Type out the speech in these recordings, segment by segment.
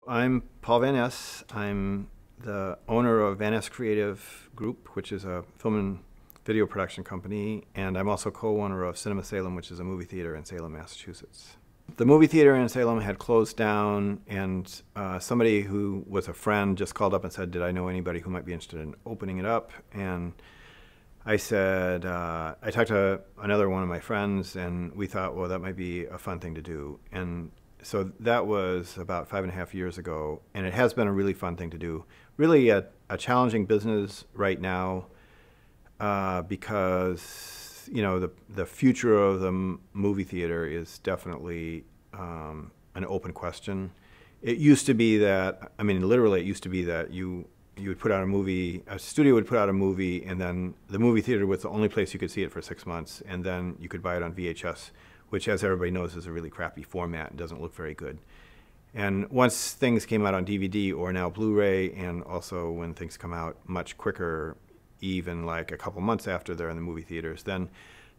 I'm Paul Van Ness. I'm the owner of Van Ness Creative Group, which is a film and video production company, and I'm also co-owner of CinemaSalem, which is a movie theater in Salem, Massachusetts. The movie theater in Salem had closed down, and somebody who was a friend just called up and said, did I know anybody who might be interested in opening it up? And I said, I talked to another one of my friends, and we thought, well, that might be a fun thing to do. And so that was about 5.5 years ago, and it has been a really fun thing to do. Really a challenging business right now because, you know, the future of the movie theater is definitely an open question. It used to be that, I mean, literally it used to be that you would put out a movie, a studio would put out a movie, and then the movie theater was the only place you could see it for 6 months, and then you could buy it on VHS, which, as everybody knows, is a really crappy format and doesn't look very good. And once things came out on DVD or now Blu-ray, and also when things come out much quicker, even like a couple months after they're in the movie theaters, then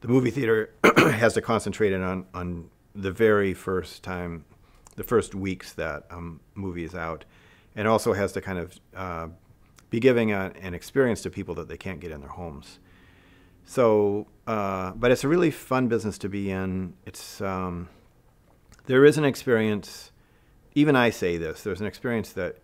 the movie theater has to concentrate on the very first time, the first weeks that a movie is out, and also has to kind of be giving an experience to people that they can't get in their homes. So, but it's a really fun business to be in. It's there is an experience, even I say this, there's an experience that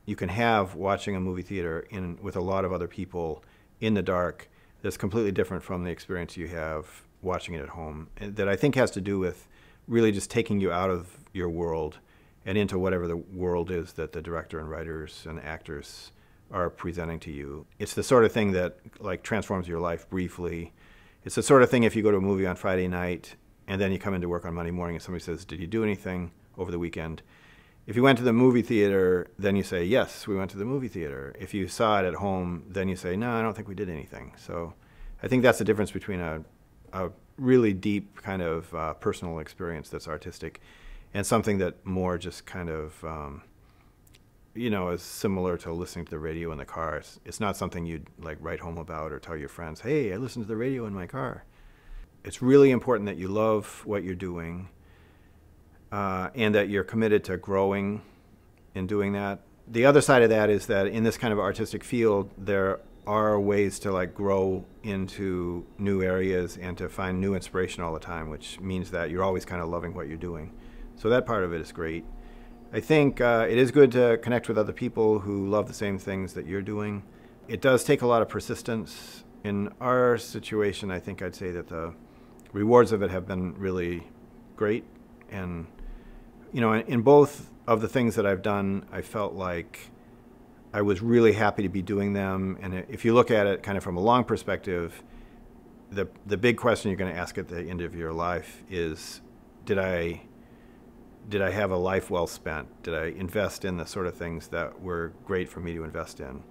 you can have watching a movie theater with a lot of other people in the dark that's completely different from the experience you have watching it at home, and that I think has to do with really just taking you out of your world and into whatever the world is that the director and writers and actors are presenting to you. It's the sort of thing that like transforms your life briefly. It's the sort of thing if you go to a movie on Friday night and then you come into work on Monday morning and somebody says, did you do anything over the weekend? If you went to the movie theater, then you say, yes, we went to the movie theater. If you saw it at home, then you say, no, I don't think we did anything. So I think that's the difference between a really deep kind of personal experience that's artistic and something that more just kind of you know, is similar to listening to the radio in the car. It's not something you'd like write home about or tell your friends, hey, I listened to the radio in my car. It's really important that you love what you're doing and that you're committed to growing in doing that. The other side of that is that in this kind of artistic field, there are ways to like grow into new areas and to find new inspiration all the time, which means that you're always kind of loving what you're doing. So that part of it is great. I think it is good to connect with other people who love the same things that you're doing. It does take a lot of persistence. In our situation, I think I'd say that the rewards of it have been really great. And, you know, in both of the things that I've done, I felt like I was really happy to be doing them. And if you look at it kind of from a long perspective, the big question you're going to ask at the end of your life is, did I have a life well spent? Did I invest in the sort of things that were great for me to invest in?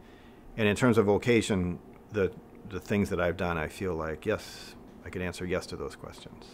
And in terms of vocation, the things that I've done, I feel like, yes, I could answer yes to those questions.